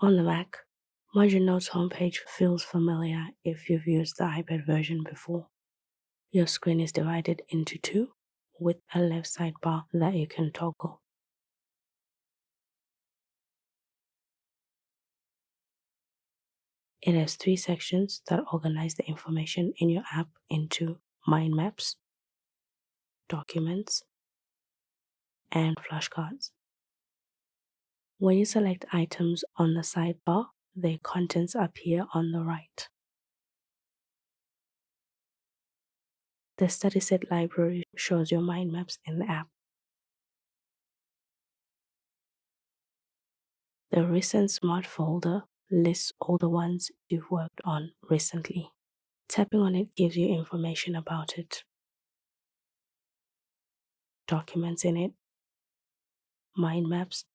On the Mac, MarginNote's homepage feels familiar if you've used the iPad version before. Your screen is divided into two, with a left sidebar that you can toggle. It has three sections that organize the information in your app into mind maps, documents, and flashcards. When you select items on the sidebar, their contents appear on the right. The study set library shows your mind maps in the app. The recent smart folder lists all the ones you've worked on recently. Tapping on it gives you information about it, documents in it, mind maps,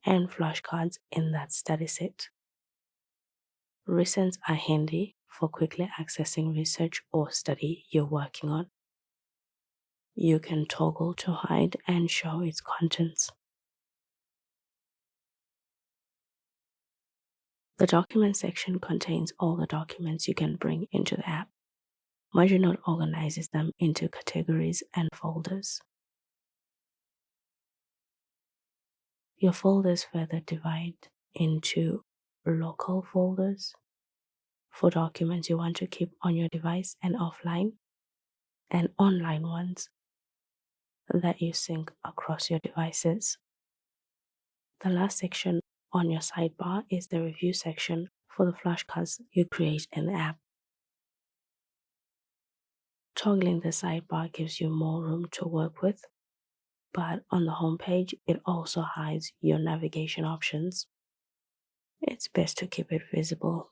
and flashcards in that study set. Recents are handy for quickly accessing research or study you're working on. You can toggle to hide and show its contents. The document section contains all the documents you can bring into the app. MarginNote organizes them into categories and folders. Your folders further divide into local folders for documents you want to keep on your device and offline, and online ones that you sync across your devices. The last section on your sidebar is the review section for the flashcards you create in the app. Toggling the sidebar gives you more room to work with, but on the homepage, it also hides your navigation options. It's best to keep it visible